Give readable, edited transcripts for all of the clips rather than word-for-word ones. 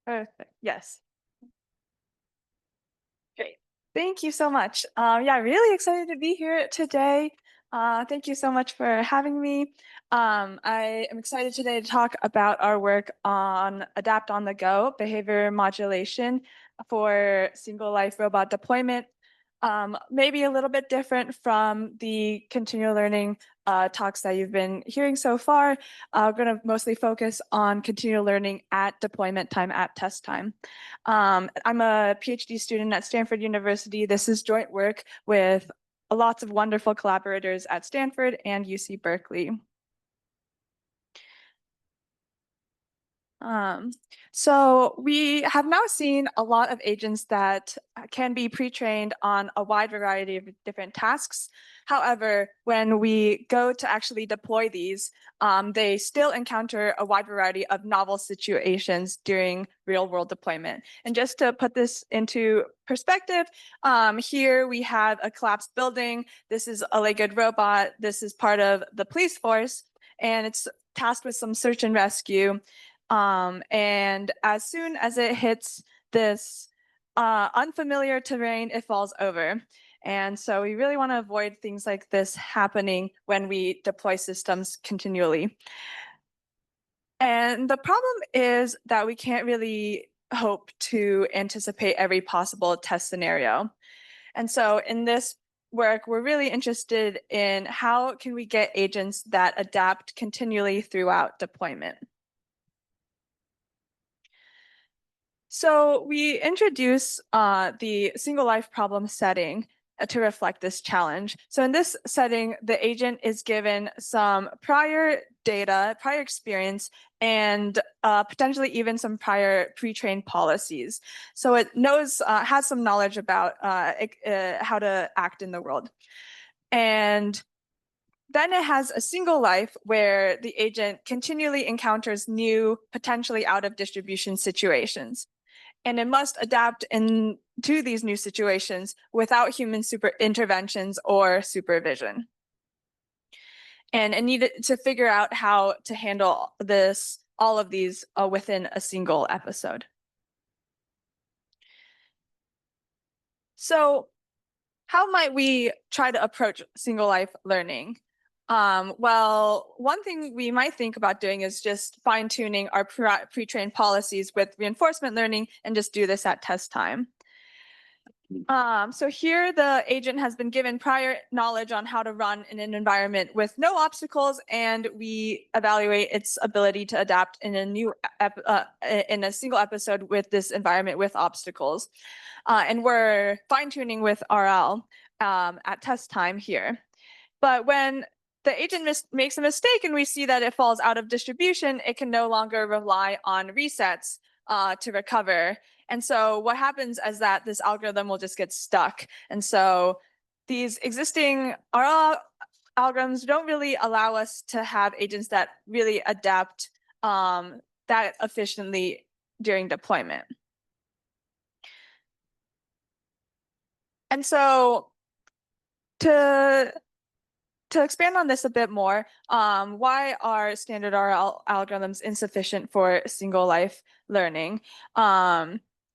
Perfect. Yes. Great. Thank you so much. Yeah, really excited to be here today. Thank you so much for having me. I am excited today to talk about our work on Adapt on the Go behavior modulation for single life robot deployment. Maybe a little bit different from the continual learning talks that you've been hearing so far. We're going to mostly focus on continual learning at deployment time, at test time. I'm a PhD student at Stanford University. This is joint work with lots of wonderful collaborators at Stanford and UC Berkeley. Um, so we have now seen a lot of agents that can be pre-trained on a wide variety of different tasks. However, when we go to actually deploy these, they still encounter a wide variety of novel situations during real-world deployment. And just to put this into perspective, here we have a collapsed building. This is a legged robot. This is part of the police force, and it's tasked with some search and rescue. And as soon as it hits this unfamiliar terrain, it falls over. And so we really want to avoid things like this happening when we deploy systems continually. And the problem is that we can't really hope to anticipate every possible test scenario. And so in this work, we're really interested in how can we get agents that adapt continually throughout deployment. So we introduce the single life problem setting to reflect this challenge. So in this setting, the agent is given some prior data, prior experience, and potentially even some prior pre-trained policies. So it knows, has some knowledge about how to act in the world. And then it has a single life where the agent continually encounters new, potentially out of distribution situations. And it must adapt to these new situations without human interventions or supervision. And it needed to figure out how to handle all of these within a single episode. So how might we try to approach single life learning? Well, one thing we might think about doing is just fine-tuning our pre-trained policies with reinforcement learning and just do this at test time. So here the agent has been given prior knowledge on how to run in an environment with no obstacles, and we evaluate its ability to adapt in a single episode with this environment with obstacles. And we're fine-tuning with RL at test time here. But when the agent makes a mistake and we see that it falls out of distribution, it can no longer rely on resets to recover. And so what happens is that this algorithm will just get stuck. And so these existing RL algorithms don't really allow us to have agents that really adapt that efficiently during deployment. And so to expand on this a bit more, why are standard RL algorithms insufficient for single life learning?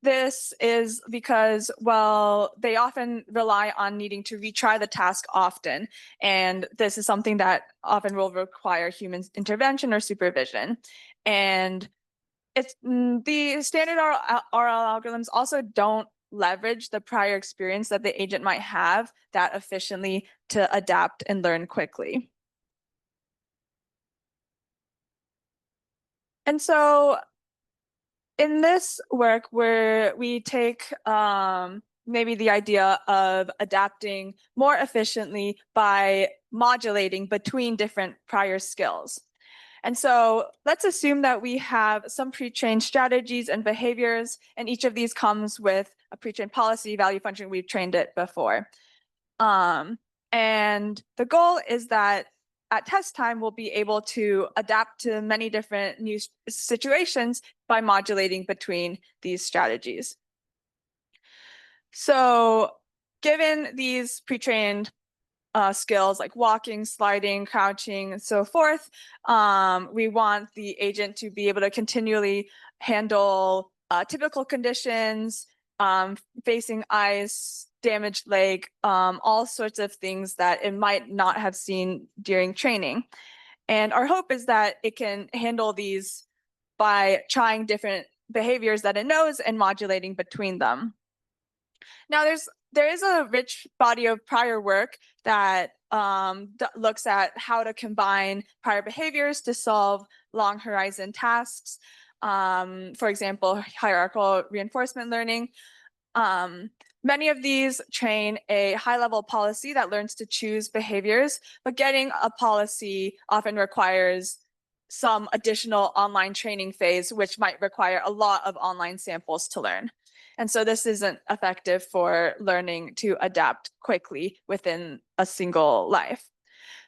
This is because, well, they often rely on needing to retry the task often, and this is something that often will require human intervention or supervision. And the standard RL algorithms also don't leverage the prior experience that the agent might have that efficiently to adapt and learn quickly. And so in this work, where we take maybe the idea of adapting more efficiently by modulating between different prior skills. And so let's assume that we have some pre-trained strategies and behaviors, and each of these comes with a pre-trained policy, value function. We've trained it before. And the goal is that at test time, we'll be able to adapt to many different new situations by modulating between these strategies. So given these pre-trained skills like walking, sliding, crouching, and so forth, we want the agent to be able to continually handle typical conditions, facing ice, damaged leg, all sorts of things that it might not have seen during training. And our hope is that it can handle these by trying different behaviors that it knows and modulating between them. Now, there is a rich body of prior work that looks at how to combine prior behaviors to solve long horizon tasks. For example, hierarchical reinforcement learning. Many of these train a high-level policy that learns to choose behaviors, but getting a policy often requires some additional online training phase, which might require a lot of online samples to learn. And so this isn't effective for learning to adapt quickly within a single life.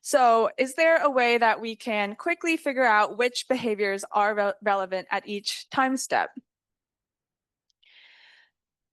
So is there a way that we can quickly figure out which behaviors are relevant at each time step?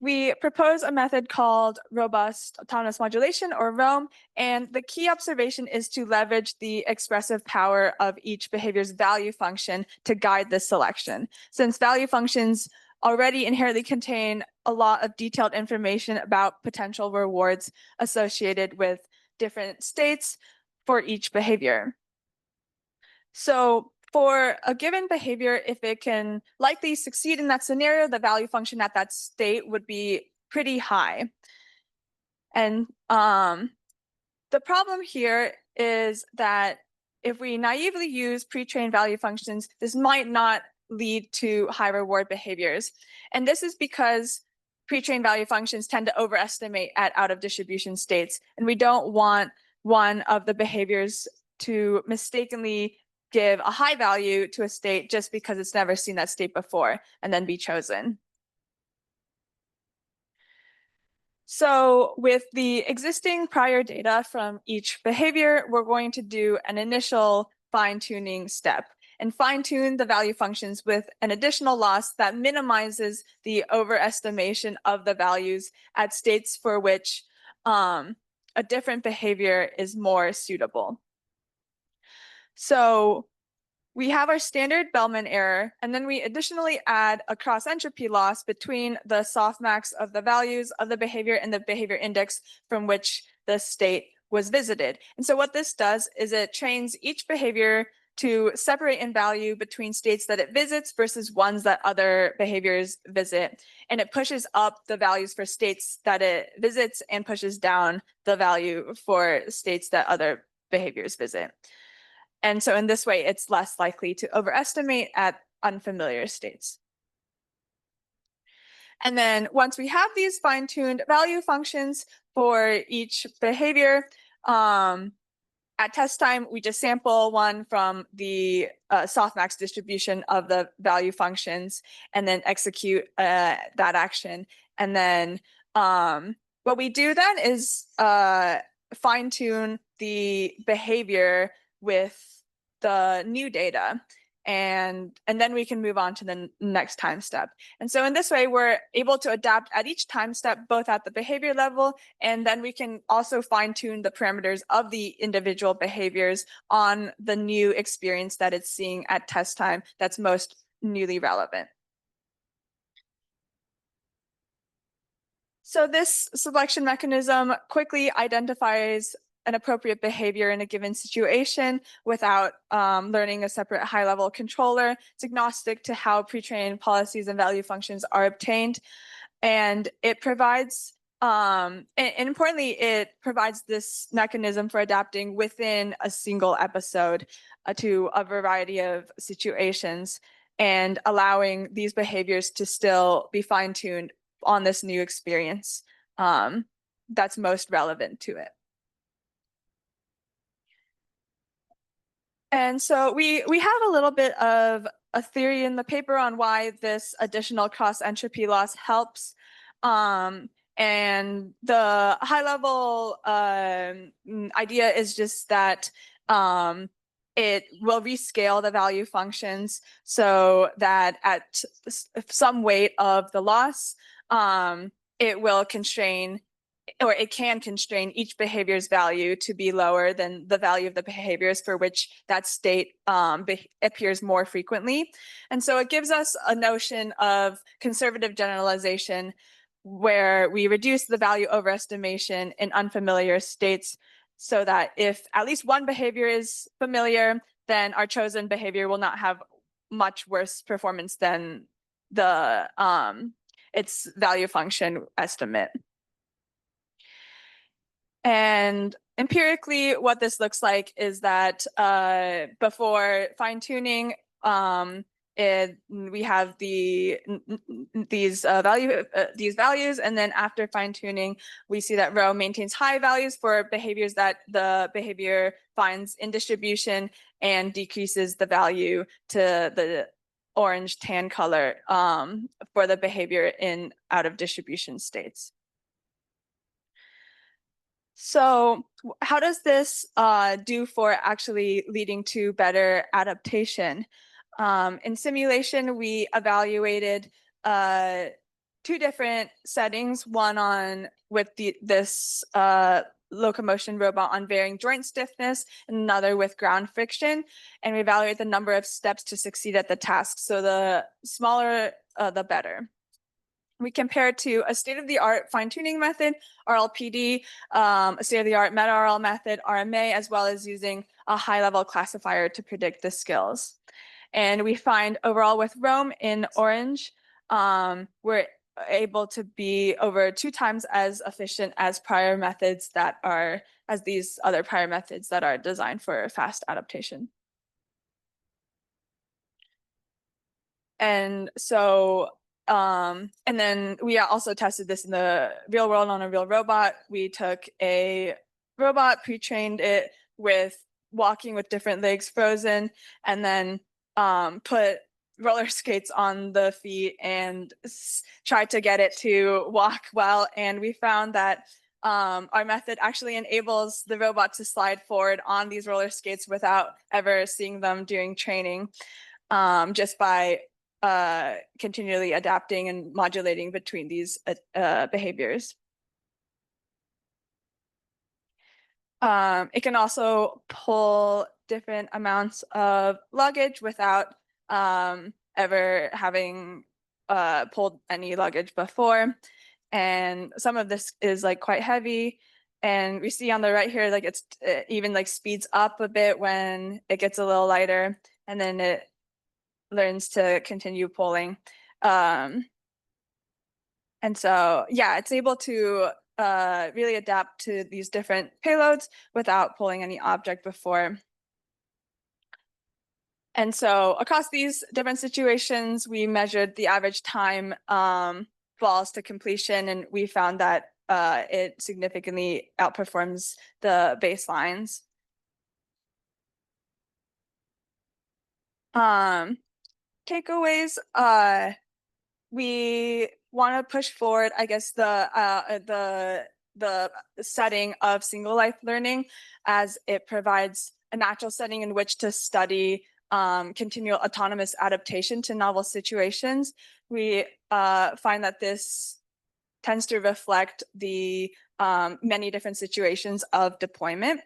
We propose a method called robust autonomous modulation, or ROAM, and the key observation is to leverage the expressive power of each behavior's value function to guide this selection. Since value functions already inherently contain a lot of detailed information about potential rewards associated with different states for each behavior. So for a given behavior, if it can likely succeed in that scenario, the value function at that state would be pretty high. And the problem here is that if we naively use pre-trained value functions, this might not lead to high reward behaviors. And this is because pre-trained value functions tend to overestimate at out of distribution states. And we don't want one of the behaviors to mistakenly give a high value to a state just because it's never seen that state before and then be chosen. So with the existing prior data from each behavior, we're going to do an initial fine-tuning step and fine-tune the value functions with an additional loss that minimizes the overestimation of the values at states for which a different behavior is more suitable. So we have our standard Bellman error, and then we additionally add a cross-entropy loss between the softmax of the values of the behavior and the behavior index from which the state was visited. And so what this does is it trains each behavior to separate in value between states that it visits versus ones that other behaviors visit. And it pushes up the values for states that it visits and pushes down the value for states that other behaviors visit. And so in this way, it's less likely to overestimate at unfamiliar states. And then once we have these fine-tuned value functions for each behavior, at test time, we just sample one from the softmax distribution of the value functions and then execute that action. And then what we do then is fine-tune the behavior with the new data. And then we can move on to the next time step. And so in this way, we're able to adapt at each time step, both at the behavior level, and then we can also fine tune the parameters of the individual behaviors on the new experience that it's seeing at test time that's most newly relevant. So this selection mechanism quickly identifies an appropriate behavior in a given situation without learning a separate high-level controller. It's agnostic to how pre-trained policies and value functions are obtained. And it provides, and importantly, it provides this mechanism for adapting within a single episode to a variety of situations and allowing these behaviors to still be fine-tuned on this new experience that's most relevant to it. And so we have a little bit of a theory in the paper on why this additional cross entropy loss helps. And the high level idea is just that it will rescale the value functions so that at some weight of the loss, it will constrain or it can constrain each behavior's value to be lower than the value of the behaviors for which that state appears more frequently. And so it gives us a notion of conservative generalization where we reduce the value overestimation in unfamiliar states so that if at least one behavior is familiar, then our chosen behavior will not have much worse performance than the its value function estimate. And empirically, what this looks like is that before fine-tuning, we have these values, and then after fine-tuning, we see that rho maintains high values for behaviors that the behavior finds in distribution and decreases the value to the orange tan color for the behavior in out of distribution states. So how does this do for actually leading to better adaptation? In simulation, we evaluated 2 different settings, one on with this locomotion robot on varying joint stiffness, and another with ground friction. And we evaluate the number of steps to succeed at the task. So the smaller, the better. We compare to a state-of-the-art fine-tuning method, RLPD, a state-of-the-art meta-RL method, RMA, as well as using a high-level classifier to predict the skills. And we find overall with Rome in orange, we're able to be over 2 times as efficient as prior methods that are, as these other prior methods that are designed for fast adaptation. And so, and then we also tested this in the real world on a real robot. We took a robot, pre-trained it with walking with different legs frozen, and then put roller skates on the feet and tried to get it to walk well. And we found that our method actually enables the robot to slide forward on these roller skates without ever seeing them during training, just by continually adapting and modulating between these behaviors. It can also pull different amounts of luggage without ever having pulled any luggage before. And some of this is like quite heavy. And we see on the right here, like it even like speeds up a bit when it gets a little lighter, and then it learns to continue pulling. And so, yeah, it's able to really adapt to these different payloads without pulling any object before. And so across these different situations, we measured the average time falls to completion, and we found that it significantly outperforms the baselines. Takeaways, we want to push forward, I guess, the setting of single life learning, as it provides a natural setting in which to study continual autonomous adaptation to novel situations. We find that this tends to reflect the many different situations of deployment.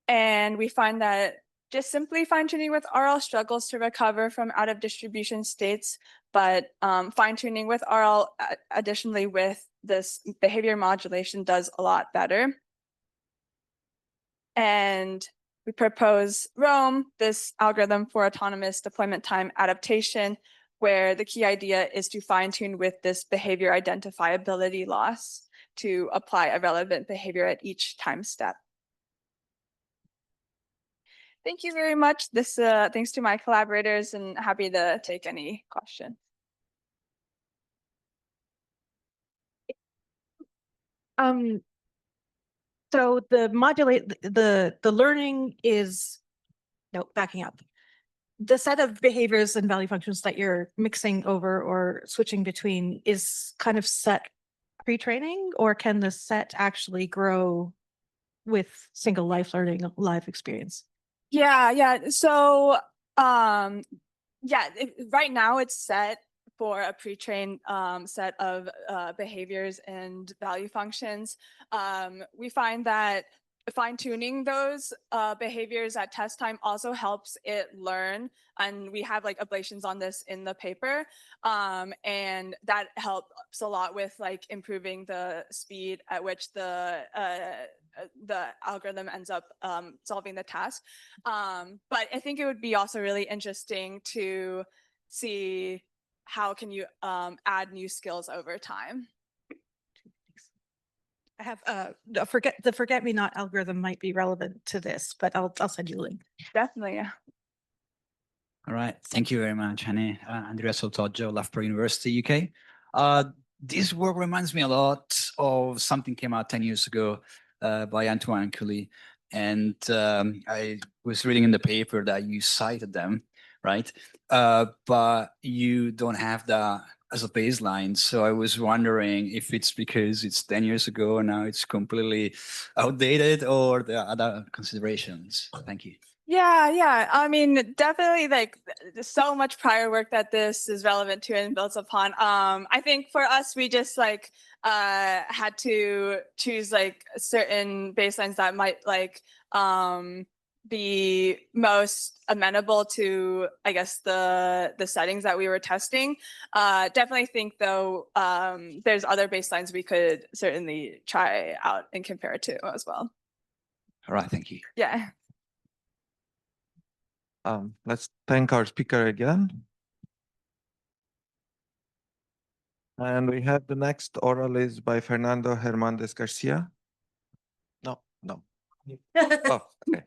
And we find that just simply fine-tuning with RL struggles to recover from out of distribution states, but fine-tuning with RL additionally with this behavior modulation does a lot better. And we propose ROAM, this algorithm for autonomous deployment time adaptation, where the key idea is to fine-tune with this behavior identifiability loss to apply a relevant behavior at each time step. Thank you very much. This thanks to my collaborators, and happy to take any questions. So the learning is, no, backing up. The set of behaviors and value functions that you're mixing over or switching between is kind of set pre-training, or can the set actually grow with single life learning, live experience? Yeah. So, right now it's set for a pre-trained set of behaviors and value functions. We find that fine-tuning those behaviors at test time also helps it learn. And we have like ablations on this in the paper. And that helps a lot with like improving the speed at which the algorithm ends up solving the task. But I think it would be also really interesting to see how can you add new skills over time. I have the forget-me-not algorithm might be relevant to this, but I'll send you a link. Definitely, yeah. All right. Thank you very much, Hanny. Andrea Sotoggio, Loughborough University, UK. This work reminds me a lot of something came out 10 years ago by Antoine Cooley. And I was reading in the paper that you cited them, right? But you don't have that as a baseline. So I was wondering if it's because it's 10 years ago and now it's completely outdated, or there are other considerations. Thank you. Yeah. I mean, definitely like there's so much prior work that this is relevant to and builds upon. I think for us, we just like had to choose like certain baselines that might like be most amenable to, I guess, the settings that we were testing. Definitely think though, there's other baselines we could certainly try out and compare it to as well. All right, thank you. Yeah. Let's thank our speaker again. And we have the next oral is by Fernando Hernandez Garcia. No. Oh, okay.